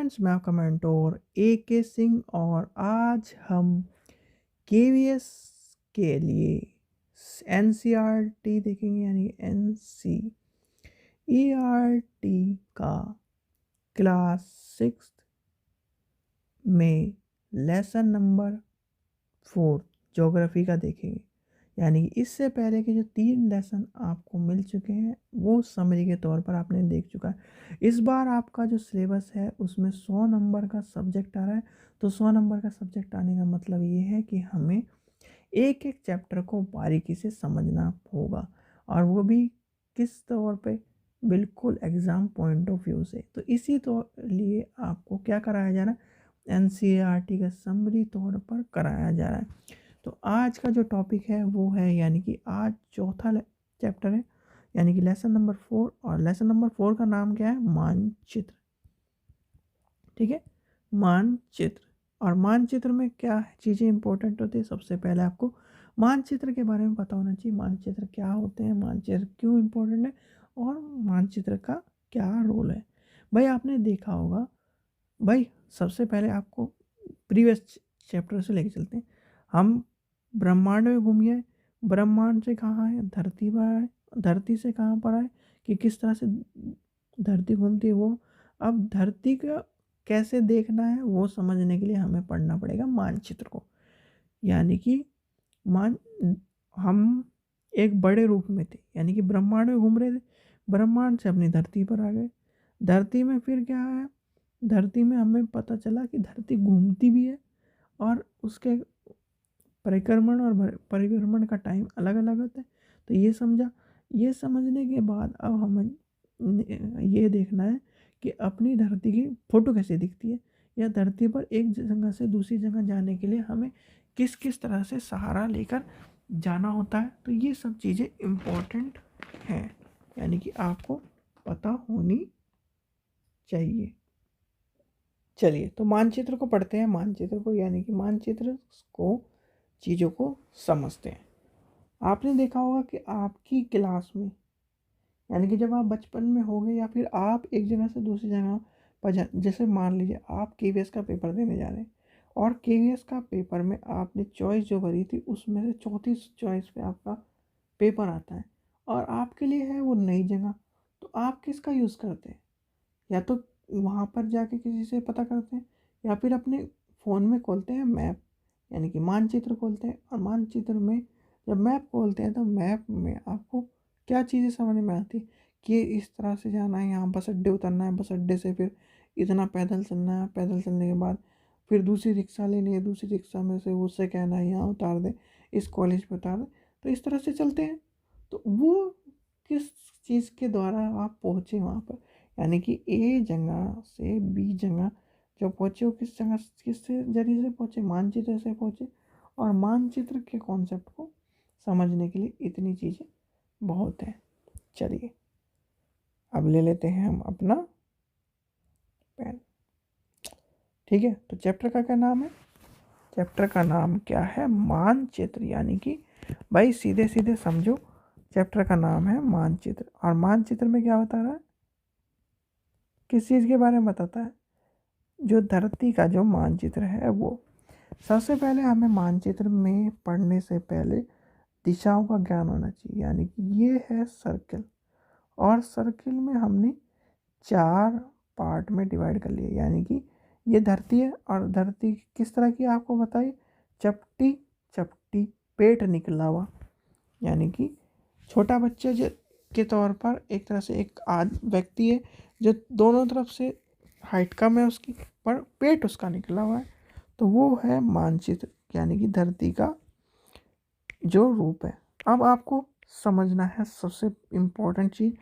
Friends, मैं आपका mentor AK Singh और आज हम KVS के लिए NCERT देखेंगे, यानी NCERT का क्लास 6 में लेसन नंबर 4 ज्योग्राफी का देखेंगे। यानी इससे पहले के जो 3 लेसन आपको मिल चुके हैं वो समरी के तौर पर आपने देख चुका है। इस बार आपका जो सिलेबस है उसमें 100 नंबर का सब्जेक्ट आ रहा है। तो 100 नंबर का सब्जेक्ट आने का मतलब ये है कि हमें एक एक चैप्टर को बारीकी से समझना होगा, और वो भी किस तौर पे, बिल्कुल एग्ज़ाम पॉइंट ऑफ व्यू से। तो इसी तो लिए आपको क्या कराया जा रहा है, NCERT का समरी तौर पर कराया जा रहा है। तो आज का जो टॉपिक है वो है, यानी कि आज चौथा चैप्टर है, यानी कि लेसन नंबर 4। और लेसन नंबर 4 का नाम क्या है, मानचित्र। ठीक है, मानचित्र। और मानचित्र में क्या चीज़ें इंपॉर्टेंट होती है, सबसे पहले आपको मानचित्र के बारे में पता होना चाहिए। मानचित्र क्या होते हैं, मानचित्र क्यों इम्पोर्टेंट है, और मानचित्र का क्या रोल है। भाई आपने देखा होगा, भाई सबसे पहले आपको प्रीवियस चैप्टर से लेके चलते हैं। हम ब्रह्मांड में घूमिए, ब्रह्मांड से कहाँ है, धरती पर आए, धरती से कहाँ पर आए, कि किस तरह से धरती घूमती है वो। अब धरती का कैसे देखना है वो समझने के लिए हमें पढ़ना पड़ेगा मानचित्र को। यानी कि मान हम एक बड़े रूप में थे, यानी कि ब्रह्मांड में घूम रहे थे, ब्रह्मांड से अपनी धरती पर आ गए। धरती में फिर क्या है, धरती में हमें पता चला कि धरती घूमती भी है, और उसके परिक्रमण और परिभ्रमण का टाइम अलग अलग होता है। तो ये समझा, ये समझने के बाद अब हमें ये देखना है कि अपनी धरती की फ़ोटो कैसे दिखती है, या धरती पर एक जगह से दूसरी जगह जाने के लिए हमें किस किस तरह से सहारा लेकर जाना होता है। तो ये सब चीज़ें इम्पोर्टेंट हैं, यानी कि आपको पता होनी चाहिए। चलिए, तो मानचित्र को पढ़ते हैं। मानचित्र को, यानी कि मानचित्र को, चीज़ों को समझते हैं। आपने देखा होगा कि आपकी क्लास में, यानी कि जब आप बचपन में होंगे या फिर आप एक जगह से दूसरी जगह पर जैसे मान लीजिए आप KVS का पेपर देने जा रहे हैं, और KVS का पेपर में आपने चॉइस जो भरी थी उसमें से चौथी चॉइस पे आपका पेपर आता है, और आपके लिए है वो नई जगह। तो आप किसका यूज़ करते हैं, या तो वहाँ पर जाके किसी से पता करते हैं, या फिर अपने फ़ोन में खोलते हैं मैप, यानी कि मानचित्र खोलते हैं। और मानचित्र में जब मैप खोलते हैं तो मैप में आपको क्या चीज़ें समझ में आती, कि इस तरह से जाना है, यहाँ बस अड्डे उतरना है, बस अड्डे से फिर इतना पैदल चलना है, पैदल चलने के बाद फिर दूसरी रिक्शा लेनी है, दूसरी रिक्शा में से उससे कहना है यहाँ उतार दे, इस कॉलेज पे उतार दे। तो इस तरह से चलते हैं। तो वो किस चीज़ के द्वारा आप पहुँचे वहाँ पर, यानी कि A जगह से B जगह जो पहुँचे, वो किस जगह, किस जरिए से पहुँचे, मानचित्र से पहुँचे। और मानचित्र के कॉन्सेप्ट को समझने के लिए इतनी चीज़ें बहुत हैं। चलिए, अब ले लेते हैं हम अपना पेन। ठीक है, तो चैप्टर का क्या नाम है, चैप्टर का नाम क्या है, मानचित्र। यानी कि भाई सीधे सीधे समझो, चैप्टर का नाम है मानचित्र। और मानचित्र में क्या बता रहा है, किस चीज़ के बारे में बताता है, जो धरती का जो मानचित्र है वो। सबसे पहले हमें मानचित्र में पढ़ने से पहले दिशाओं का ज्ञान होना चाहिए। यानी कि ये है सर्किल, और सर्किल में हमने 4 पार्ट में डिवाइड कर लिया। यानी कि ये धरती है, और धरती किस तरह की आपको बताई, चपटी चपटी पेट निकला हुआ। यानी कि छोटा बच्चे के तौर पर एक तरह से एक व्यक्ति है जो दोनों तरफ से हाइट कम है उसकी, पर पेट उसका निकला हुआ है। तो वो है मानचित्र, यानी कि धरती का जो रूप है। अब आपको समझना है सबसे इम्पोर्टेंट चीज़,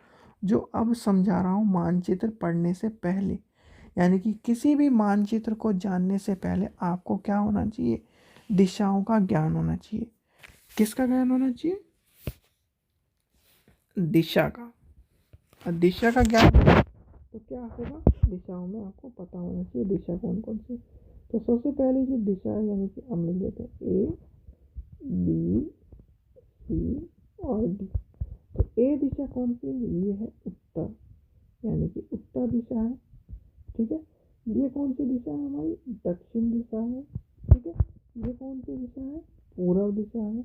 जो अब समझा रहा हूँ मानचित्र पढ़ने से पहले। यानी कि किसी भी मानचित्र को जानने से पहले आपको क्या होना चाहिए, दिशाओं का ज्ञान होना चाहिए। किसका ज्ञान होना चाहिए, दिशा का। और दिशा का ज्ञान तो क्या होगा, दिशाओं में आपको पता होना चाहिए दिशा कौन कौन सी। तो सबसे पहली जो दिशा है, यानी कि हम लिख देते हैं A B C और D। तो A दिशा कौन सी है, ये है उत्तर, यानी कि उत्तर दिशा है। ठीक है, ये कौन सी दिशा है हमारी? दक्षिण दिशा है। ठीक है, ये कौन सी दिशा है? पूर्व दिशा है।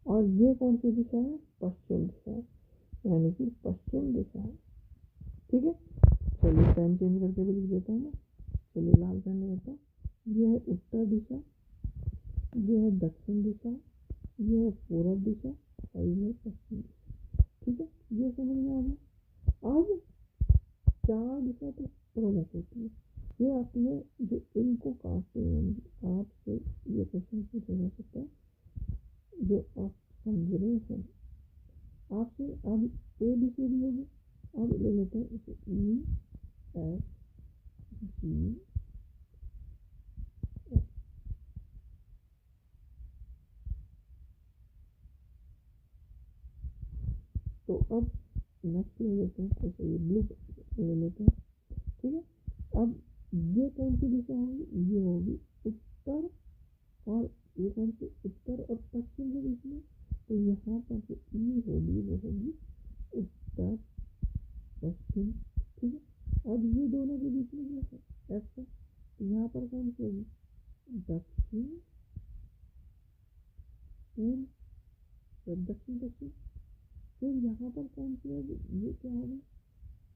और ये कौन सी दिशा है? पश्चिम दिशा है, यानी कि पश्चिम दिशा है। ठीक है, चलिए पेन चेंज करके भी लिख देता हूँ मैं। चलिए लाल पेन लेता हूँ। ये है उत्तर दिशा, ये है दक्षिण दिशा, ये है पूर्व दिशा और ये है पश्चिम दिशा। ठीक है, ये समझ में आ गया। अब चार दिशा तो प्रमुख होती है, ये आती है जो इनको काटते हैं। आपसे ये क्वेश्चन पूछा जा सकता है, जो आप समझ रहे हैं आपसे। अब ए बी सी डी होगी, अब ले लेते हैं इसे ई एफ जी। तो अब नेक्स्ट ले लेते हैं, जैसे ये ब्लू ले लेते हैं। ठीक है, अब ये कौन सी दिशा होगी? ये होगी उत्तर, और ये कौन सी? उत्तर और पश्चिम के बीच में। तो यहाँ पर जो ई होगी वो होगी उत्तर पश्चिम। ठीक है, अब ये दोनों के बीच में क्या है? एफ है। तो यहाँ पर कौन सी होगी? दक्षिण पूर्व, तो दक्षिण पश्चिम। फिर यहाँ पर कौन सी होगी? ये क्या होगा?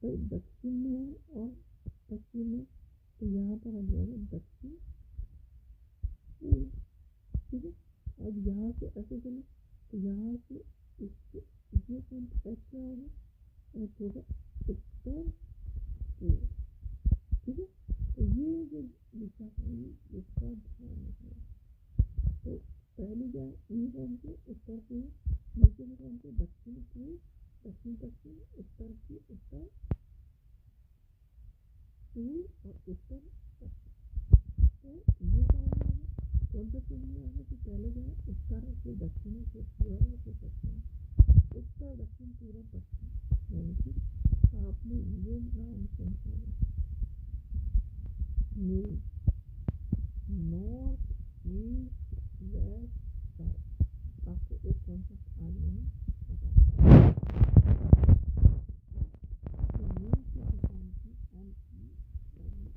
तो दक्षिण में है और पश्चिम में, तो यहाँ पर आ जाएगा दक्षिण पूर्व। ठीक है, अब यहाँ से ऐसे चले, तो यहाँ से इसके ये कौन सा एच क्या होगा? एच होगा उत्तर पूर्व। ठीक है, तो ये जो दिशा होगी इसका ध्यान रखना। तो पहली क्या है? ई कौन से? उत्तर पूर्व। नीचे में कौन से? दक्षिण पूर्व, दक्षिण पश्चिम, उत्तर की उत्तर पूर्व और उत्तर पश्चिम। तो ये समझ में आ गया, कॉन्सेप्ट समझ में आ गया कि पहले क्या है? उत्तर से दक्षिण, फिर पूर्व और फिर पश्चिम। उत्तर दक्षिण पूर्व पश्चिम, यानी कि आपने ये नाम सुना होगा, new north east west south. आपको एक कॉन्सेप्ट आज मैंने बताया। तो न्यू की दिशा होती है एन ई डब्ल्यू,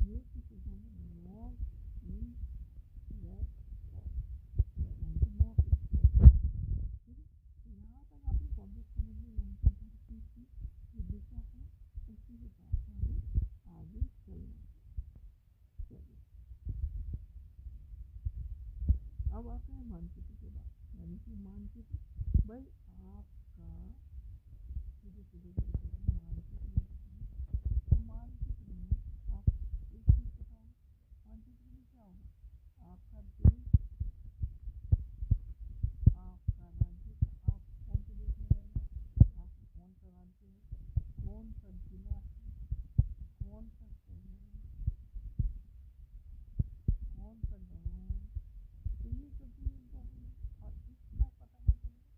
न्यू की दिशा में नॉर्थ ईस्ट वेस्ट साउथ, यानी कि नॉर्थ ईस्ट वेस्ट। ठीक है, तो यहाँ तक आपने कॉन्सेप्ट समझ में, यानी कि धरती की जो दिशा है उसी हिसाब से हमें आगे चलना है। चलिए अब आते हैं मानचित्र के बाद, यानी कि मानचित्र भाई आपका सीधे सीधे मानचित्र लेते हैं। तो मानचित्र में आप एक चीज बताओ, मानचित्र में क्या होगा? आपका देश, आपका राज्य, आप कौन से देश में रह रहे हैं, आपका कौन सा राज्य है, कौन सा जिला है, कौन सा शहर है, कौन सा गाँव है। तो ये सब चीज़ें इम्पोर्टेंट है, और इसका पता क्या चलेगा?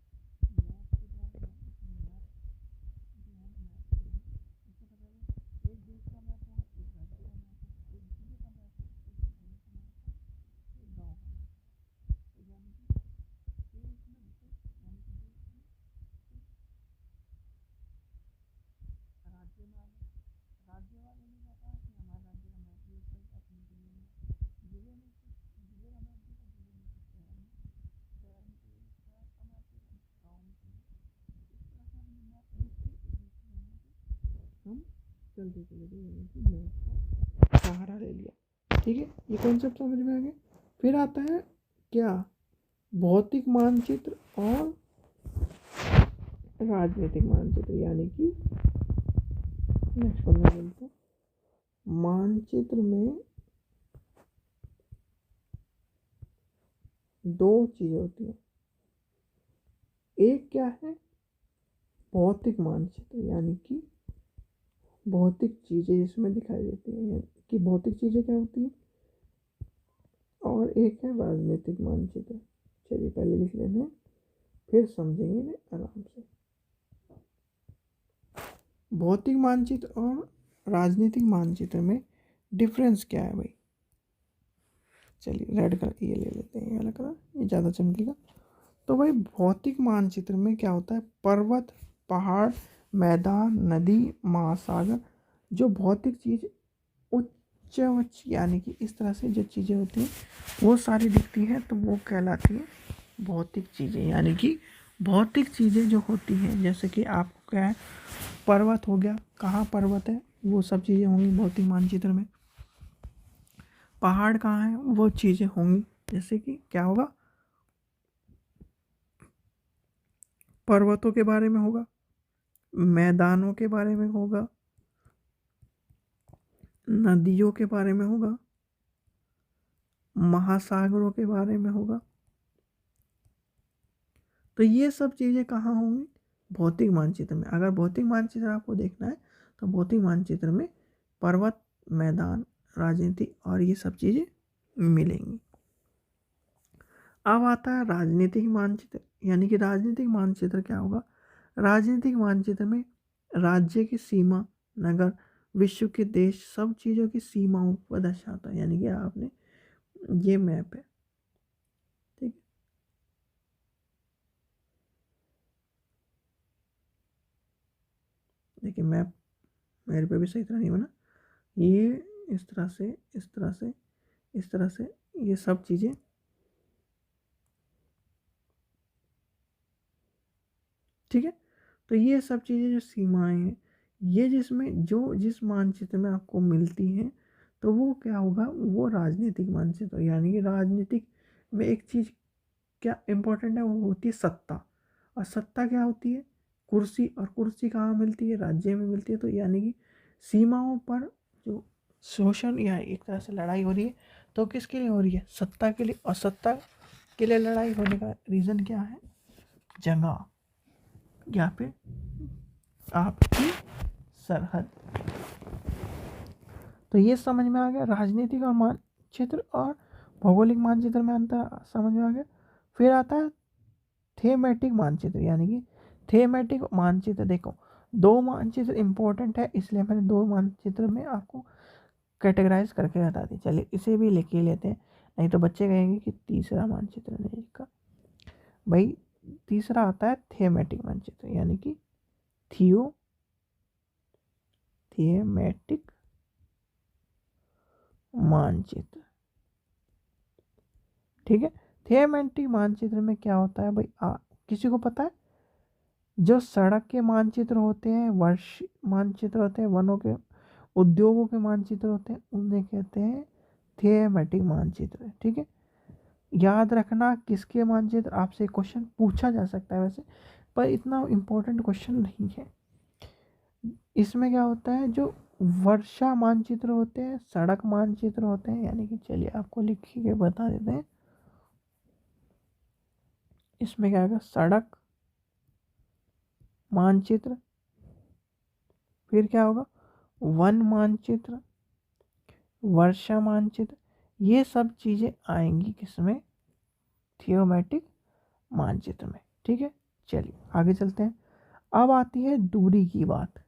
मैप के द्वारा। मैप जो है मैप से इससे पता चलेगा एक देश का मैप होगा, एक राज्य का मैप होगा, एक जिले का मैप होगा, एक शहर का मैप होगा, एक गाँव का मैप होगा। तो यानी कि देश में यानी कि देश में राज्य में आ गया। राज्य वाले ने क्या कहा कि हमारे राज्य का मैप यूज करके अपने जिले में, जिले में से जिले का मैप देगा, जिले में से शहर में, शहर में से शहर का मैप देगा, गाँव में से। इस तरह से हमने मैप यूज करके हम चलते चले गए, यानी कि मैप का सहारा ले लिया। ठीक है, ये कॉन्सेप्ट समझ में आ गया। फिर आता है क्या? भौतिक मानचित्र और राजनीतिक मानचित्र, यानी कि नेक्स्ट वन में मिलते हैं। मानचित्र में दो चीज़ें होती हैं, एक क्या है? भौतिक मानचित्र, यानी कि भौतिक चीज़ें इसमें दिखाई देती हैं, यानी कि भौतिक चीज़ें क्या होती हैं। और एक है राजनीतिक मानचित्र। चलिए पहले लिख लेते हैं, फिर समझेंगे ना आराम से। भौतिक मानचित्र और राजनीतिक मानचित्र में डिफरेंस क्या है भाई? चलिए रेड कलर ये ले लेते हैं, ये वाला कलर, ये ज़्यादा चमकेगा। तो भाई भौतिक मानचित्र में क्या होता है? पर्वत, पहाड़, मैदान, नदी, महासागर, जो भौतिक चीज़ उच्च यानी कि इस तरह से जो चीज़ें होती हैं वो सारी दिखती हैं, तो वो कहलाती है भौतिक चीज़ें। यानी कि भौतिक चीज़ें जो होती हैं, जैसे कि आपको क्या है, पर्वत हो गया, कहाँ पर्वत है वो सब चीज़ें होंगी भौतिक मानचित्र में। पहाड़ कहाँ है वो चीज़ें होंगी, जैसे कि क्या होगा, पर्वतों के बारे में होगा, मैदानों के बारे में होगा, नदियों के बारे में होगा, महासागरों के बारे में होगा। तो ये सब चीज़ें कहाँ होंगी, भौतिक मानचित्र में। अगर भौतिक मानचित्र आपको देखना है तो भौतिक मानचित्र में पर्वत, मैदान, राजनीति और ये सब चीज़ें मिलेंगी। अब आता है राजनीतिक मानचित्र। यानी कि राजनीतिक मानचित्र क्या होगा, राजनीतिक मानचित्र में राज्य की सीमा, नगर, विश्व के देश, सब चीज़ों की सीमाओं को दर्शाता है। यानी कि आपने ये मैप है, ठीक है, देखिए मैप मेरे पे भी सही तरह नहीं बना, ये इस तरह से, इस तरह से, इस तरह से, ये सब चीज़ें, ठीक है। तो ये सब चीज़ें जो सीमाएं हैं, ये जिस मानचित्र में आपको मिलती हैं, तो वो क्या होगा, वो राजनीतिक मानचित्र। यानी कि राजनीतिक में एक चीज़ क्या इम्पोर्टेंट है, वो होती है सत्ता। और सत्ता क्या होती है, कुर्सी। और कुर्सी कहाँ मिलती है, राज्य में मिलती है। तो यानी कि सीमाओं पर जो शोषण या एक तरह से लड़ाई हो रही है, तो किसके लिए हो रही है, सत्ता के लिए। और सत्ता के लिए लड़ाई होने का रीज़न क्या है, जगह या फिर आपकी सरहद। तो ये समझ में आ गया राजनीतिक और मानचित्र और भौगोलिक मानचित्र में अंतर समझ में आ गया। फिर आता है थेमेटिक मानचित्र। यानी कि थेमेटिक मानचित्र, देखो दो मानचित्र इंपॉर्टेंट है, इसलिए मैंने दो मानचित्र में आपको कैटेगराइज करके बता दी। चलिए इसे भी लिख ही लेते हैं, नहीं तो बच्चे कहेंगे कि तीसरा मानचित्र नहीं लिखा। भाई तीसरा आता है थेमेटिक मानचित्र। यानी कि थेमेटिक मानचित्र, ठीक है। थेमेटिक मानचित्र में क्या होता है भाई, किसी को पता है, जो सड़क के मानचित्र होते हैं, वर्ष मानचित्र होते हैं, वनों के, उद्योगों के मानचित्र होते हैं, उन्हें कहते हैं थेमेटिक मानचित्र, ठीक है। याद रखना किसके मानचित्र, आपसे क्वेश्चन पूछा जा सकता है वैसे, पर इतना इम्पोर्टेंट क्वेश्चन नहीं है। इसमें क्या होता है, जो वर्षा मानचित्र होते हैं, सड़क मानचित्र होते हैं। यानी कि चलिए आपको लिख के बता देते हैं, इसमें क्या होगा, सड़क मानचित्र, फिर क्या होगा, वन मानचित्र, वर्षा मानचित्र, ये सब चीज़ें आएंगी किसमें, थियोमेटिक मानचित्र में, ठीक है। चलिए आगे चलते हैं। अब आती है दूरी की बात।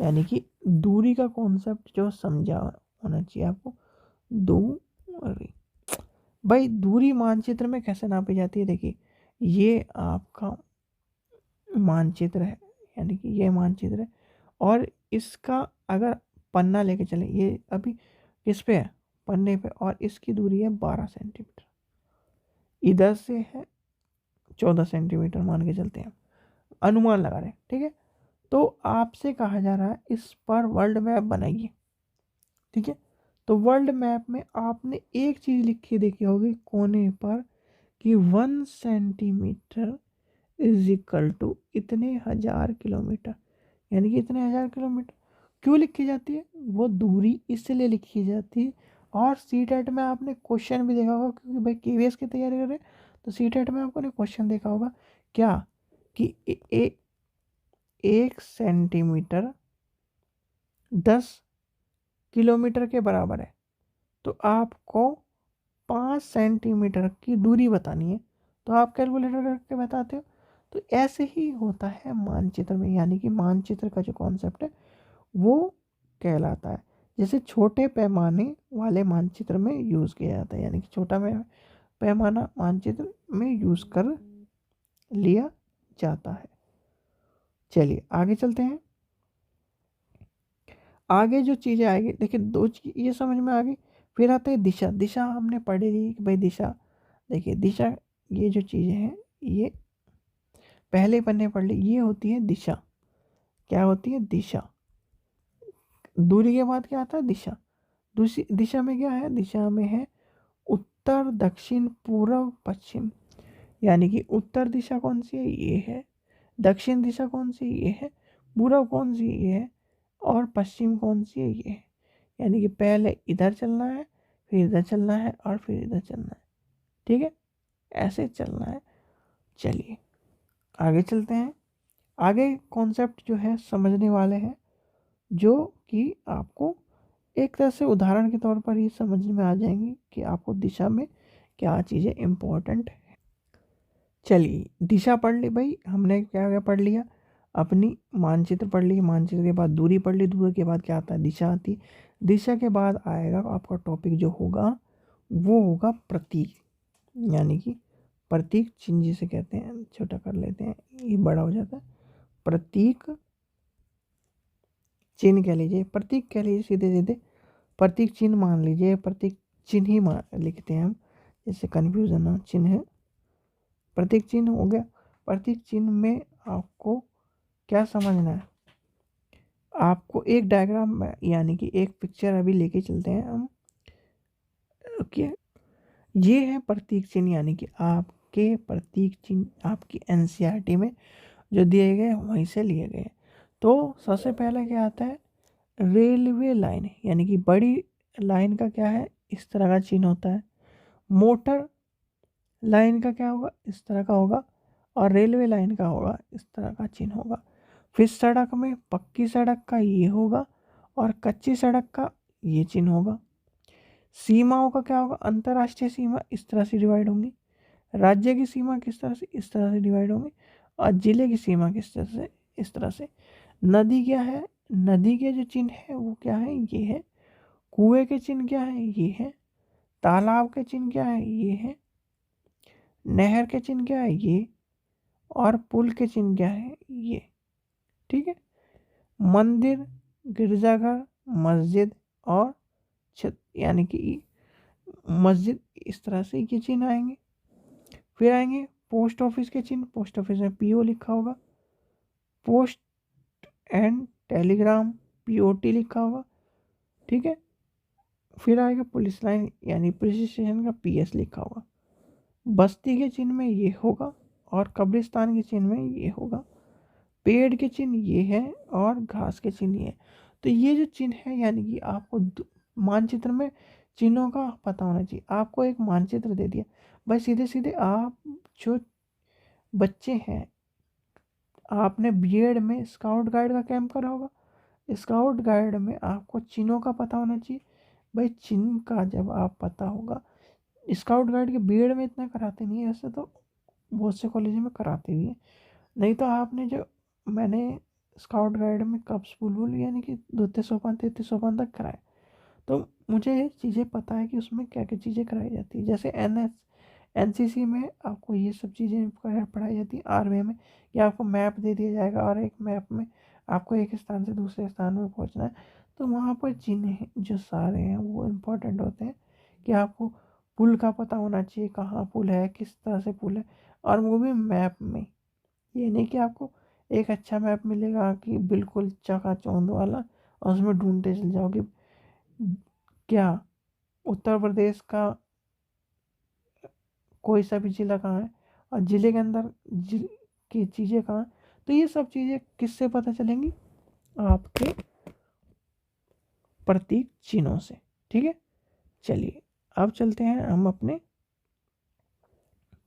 यानी कि दूरी का कॉन्सेप्ट जो समझा होना चाहिए आपको, दूरी। भाई दूरी मानचित्र में कैसे नापी जाती है, देखिए ये आपका मानचित्र है, यानी कि ये मानचित्र है, और इसका अगर पन्ना लेके चले, ये अभी किस पे है, पन्ने पे, और इसकी दूरी है 12 सेंटीमीटर, इधर से है 14 सेंटीमीटर, मान के चलते हैं, अनुमान लगा रहे हैं, ठीक है। तो आपसे कहा जा रहा है इस पर वर्ल्ड मैप बनाइए, ठीक है। तो वर्ल्ड मैप में आपने एक चीज़ लिखी देखी होगी कोने पर, कि 1 सेंटीमीटर इज इक्वल टू इतने 1000 किलोमीटर। यानी कि इतने 1000 किलोमीटर क्यों लिखी जाती है, वो दूरी इसलिए लिखी जाती है। और सी टेट में आपने क्वेश्चन भी देखा होगा, क्योंकि भाई केवीएस की तैयारी कर रहे हैं, तो सी टेट में आपको क्वेश्चन देखा होगा क्या, कि 1 सेंटीमीटर 10 किलोमीटर के बराबर है। तो आपको 5 सेंटीमीटर की दूरी बतानी है, तो आप कैलकुलेटर करके बताते हो। तो ऐसे ही होता है मानचित्र में। यानी कि मानचित्र का जो कॉन्सेप्ट है वो कहलाता है, जैसे छोटे पैमाने वाले मानचित्र में यूज़ किया जाता है। यानी कि छोटा पैमाना मानचित्र में यूज़ कर लिया जाता है। चलिए आगे चलते हैं। आगे जो चीज़ें आएगी, देखिए दो चीज ये समझ में आ गई। फिर आता है दिशा। दिशा हमने पढ़ी थी कि भाई दिशा, देखिए दिशा, ये जो चीज़ें हैं ये पहले पन्ने पढ़ ली, ये होती है दिशा। क्या होती है? दिशा। दूरी के बाद क्या आता है? दिशा। दूसरी दिशा में क्या है? दिशा में है उत्तर, दक्षिण, पूर्व, पश्चिम। यानी कि उत्तर दिशा कौन सी है? ये है। दक्षिण दिशा कौन सी? ये है। पूर्व कौन सी? ये है। और पश्चिम कौन सी है? ये है। यानी कि पहले इधर चलना है, फिर इधर चलना है, और फिर इधर चलना है। ठीक है, ऐसे चलना है। चलिए आगे चलते हैं। आगे कॉन्सेप्ट जो है समझने वाले हैं, जो कि आपको एक तरह से उदाहरण के तौर पर ही समझ में आ जाएंगी कि आपको दिशा में क्या चीज़ें इम्पोर्टेंट है। चलिए दिशा पढ़ ली भाई हमने, क्या क्या पढ़ लिया? अपनी मानचित्र पढ़ ली, मानचित्र के बाद दूरी पढ़ ली, दूरी के बाद क्या आता है? दिशा आती। दिशा के बाद आएगा आपका टॉपिक जो होगा वो होगा प्रतीक। यानी कि प्रतीक चिन्ह जिसे कहते हैं, छोटा कर लेते हैं ये बड़ा हो जाता है। प्रतीक चिन्ह कह लीजिए, प्रतीक कह लीजिए, सीधे सीधे प्रतीक चिन्ह मान लीजिए, प्रतीक चिन्ह ही मान लिखते हैं हम, जैसे कन्फ्यूजन ना। चिन्ह है, प्रतीक चिन्ह हो गया। प्रतीक चिन्ह में आपको क्या समझना है? आपको एक डायग्राम में, यानी कि एक पिक्चर अभी लेके चलते हैं हम। ओके, ये है प्रतीक चिन्ह, यानी कि आपके प्रतीक चिन्ह आपकी एनसीईआरटी में जो दिए गए वहीं से लिए गए। तो सबसे पहले क्या आता है? रेलवे लाइन, यानी कि बड़ी लाइन का क्या है? इस तरह का चिन्ह होता है। मोटर लाइन का क्या होगा? इस तरह का होगा। और रेलवे लाइन का होगा इस तरह का चिन्ह होगा। फिर सड़क में, पक्की सड़क का ये होगा, और कच्ची सड़क का ये चिन्ह होगा। सीमाओं का क्या होगा? अंतर्राष्ट्रीय सीमा इस तरह से डिवाइड होंगी, राज्य की सीमा किस तरह से? इस तरह से डिवाइड होंगी, और जिले की सीमा किस तरह से? इस तरह से। नदी क्या है? नदी के जो चिन्ह है वो क्या है? ये है। कुएं के चिन्ह क्या है? ये है। तालाब के चिन्ह क्या है? ये है। नहर के चिन्ह क्या है? ये। और पुल के चिन्ह क्या है? ये। ठीक है। मंदिर, गिरजाघर, मस्जिद और छत, यानी कि मस्जिद, इस तरह से ये चिन्ह आएंगे। फिर आएंगे पोस्ट ऑफिस के चिन्ह। पोस्ट ऑफिस में पीओ लिखा होगा। पोस्ट एंड टेलीग्राम, पीओटी लिखा होगा। ठीक है। फिर आएगा पुलिस लाइन, यानी पुलिस स्टेशन का पीएस लिखा होगा। बस्ती के चिन्ह में ये होगा, और कब्रिस्तान के चिन्ह में ये होगा। पेड़ के चिन्ह ये है, और घास के चिन्ह ये है। तो ये जो चिन्ह है, यानी कि आपको मानचित्र में चिन्हों का पता होना चाहिए। आपको एक मानचित्र दे दिया भाई, सीधे सीधे आप जो बच्चे हैं, आपने बीएड में स्काउट गाइड का कैंप करा होगा। स्काउट गाइड में आपको चिन्हों का पता होना चाहिए। भाई चिन्ह का जब आप पता होगा, स्काउट गाइड के बीएड में इतना कराते नहीं है, वैसे तो बहुत से कॉलेज में कराते भी हैं। नहीं तो आपने जो, मैंने स्काउट गाइड में कप्स बुलबुल यानी कि द्वितीय सोपान तृतीय सोपान तक कराए, तो मुझे ये चीज़ें पता है कि उसमें क्या क्या चीज़ें कराई जाती है। जैसे एनसीसी में आपको ये सब चीज़ें पढ़ाई जाती है। आर्मी में या आपको मैप दे दिया जाएगा, और एक मैप में आपको एक स्थान से दूसरे स्थान में पहुंचना है, तो वहाँ पर चिन्ह जो सारे हैं वो इम्पोर्टेंट होते हैं। कि आपको पुल का पता होना चाहिए, कहाँ पुल है, किस तरह से पुल है, और वो भी मैप में। ये नहीं कि आपको एक अच्छा मैप मिलेगा कि बिल्कुल चकाचौंध वाला, और उसमें ढूंढते चल जाओगे क्या उत्तर प्रदेश का कोई सा भी जिला कहाँ है, और जिले के अंदर की चीज़ें कहाँ हैं। तो ये सब चीज़ें किससे पता चलेंगी? आपके प्रतीक चिन्हों से। ठीक है। चलिए अब चलते हैं हम अपने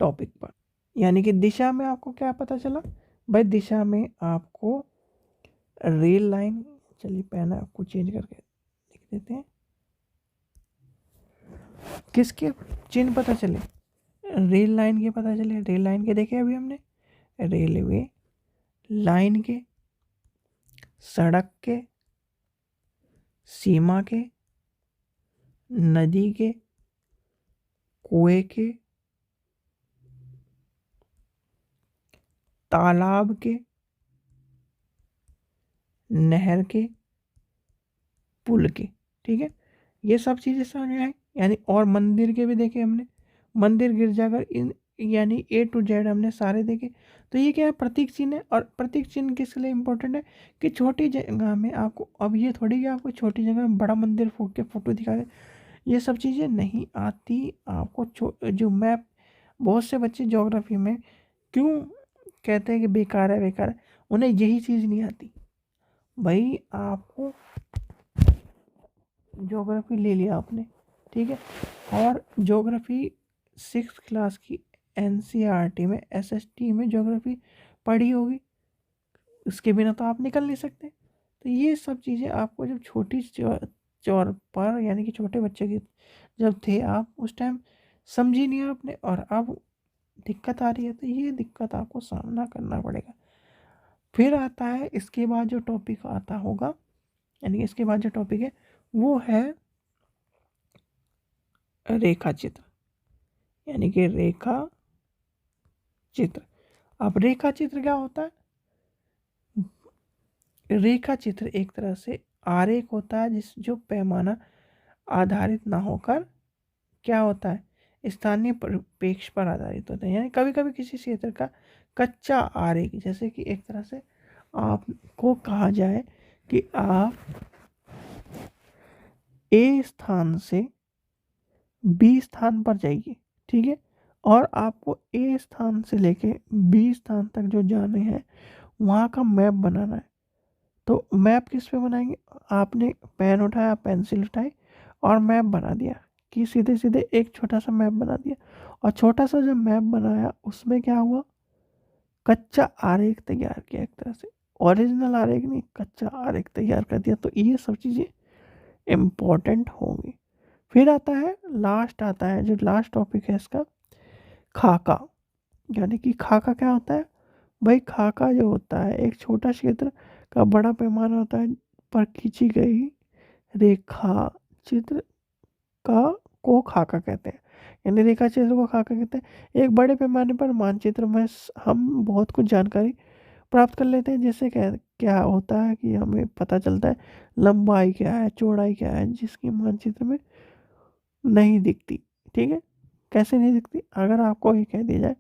टॉपिक पर। यानी कि दिशा में आपको क्या पता चला? भाई दिशा में आपको रेल लाइन, चलिए पेन आपको चेंज करके लिख देते हैं। किसके चिन्ह पता चले? रेल लाइन के पता चले। रेल लाइन के देखे अभी हमने, रेलवे लाइन के, सड़क के, सीमा के, नदी के, कुएं के, तालाब के, नहर के, पुल के, ठीक है। ये सब चीज़ें समझ में आई। यानी और मंदिर के भी देखे हमने, मंदिर गिरजाघर इन यानी ए टू जेड हमने सारे देखे। तो ये क्या है, प्रतीक चिन्ह है। और प्रतीक चिन्ह किस लिए इम्पोर्टेंट है कि छोटी जगह में आपको, अब ये थोड़ी कि आपको छोटी जगह में बड़ा मंदिर फूक के फोटो दिखा दे, ये सब चीज़ें नहीं आती आपको। जो मैप, बहुत से बच्चे ज्योग्राफी में क्यों कहते हैं कि बेकार है बेकार है, उन्हें यही चीज़ नहीं आती। भाई आपको ज्योग्राफी ले लिया आपने, ठीक है, और ज्योग्राफी 6th क्लास की एनसीईआरटी में एसएसटी में ज्योग्राफी पढ़ी होगी, उसके बिना तो आप निकल नहीं सकते। तो ये सब चीज़ें आपको जब छोटी चौर पर, यानी कि छोटे बच्चे के जब थे आप, उस टाइम समझी नहीं आपने, और अब दिक्कत आ रही है, तो ये दिक्कत आपको सामना करना पड़ेगा। फिर आता है इसके बाद जो टॉपिक आता होगा, यानी कि इसके बाद जो टॉपिक है वो है रेखा चित्र, यानी कि रेखा चित्र। अब रेखा चित्र क्या होता है? रेखा चित्र एक तरह से आरेख होता है जिस जो पैमाना आधारित ना होकर क्या होता है, स्थानीय परिप्रेक्ष्य पर आधारित होता है। यानी कभी कभी किसी क्षेत्र का कच्चा आरेख, जैसे कि एक तरह से आपको कहा जाए कि आप ए स्थान से बी स्थान पर जाइए, ठीक है, और आपको ए स्थान से लेके बी स्थान तक जो जाने हैं वहाँ का मैप बनाना है। तो मैप किस पे बनाएंगे? आपने पेन उठाया, पेंसिल उठाई और मैप बना दिया, कि सीधे सीधे एक छोटा सा मैप बना दिया। और छोटा सा जब मैप बनाया उसमें क्या हुआ, कच्चा आरेख तैयार किया, एक तरह से ओरिजिनल आरेख नहीं, कच्चा आरेख तैयार कर दिया। तो ये सब चीज़ें इम्पोर्टेंट होंगी। फिर आता है लास्ट, आता है जो लास्ट टॉपिक है इसका, खाका। यानी कि खाका क्या होता है? भाई खाका जो होता है एक छोटा क्षेत्र का बड़ा पैमाना होता है पर खींची गई रेखा चित्र का को खाका कहते हैं। यानी रेखा चित्र को खाका कहते हैं। एक बड़े पैमाने पर मानचित्र में हम बहुत कुछ जानकारी प्राप्त कर लेते हैं। जैसे क्या क्या होता है कि हमें पता चलता है लंबाई क्या है, चौड़ाई क्या है, जिसकी मानचित्र में नहीं दिखती, ठीक है। कैसे नहीं दिखती? अगर आपको ये कह दिया जाए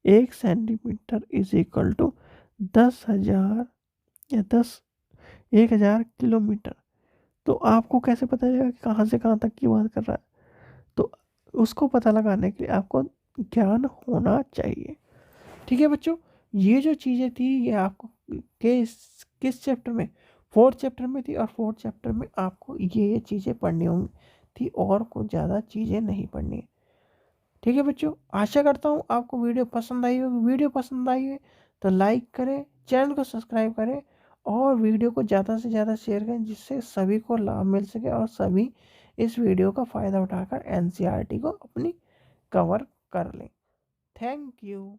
1 सेंटीमीटर इज इक्वल टू 10,000 या 1,000 किलोमीटर, तो आपको कैसे पता चलेगा कि कहाँ से कहाँ तक की बात कर रहा है? तो उसको पता लगाने के लिए आपको ज्ञान होना चाहिए, ठीक है बच्चों। ये जो चीज़ें थी ये आपको किस चैप्टर में, 4th चैप्टर में थी, और 4th चैप्टर में आपको ये चीज़ें पढ़नी होंगी थी, और कुछ ज़्यादा चीज़ें नहीं पढ़नी है, ठीक है बच्चों। आशा करता हूँ आपको वीडियो पसंद आई होगी। वीडियो पसंद आई है तो लाइक करें, चैनल को सब्सक्राइब करें, और वीडियो को ज़्यादा से ज़्यादा शेयर करें, जिससे सभी को लाभ मिल सके और सभी इस वीडियो का फ़ायदा उठाकर एनसीईआरटी को अपनी कवर कर लें। Thank you.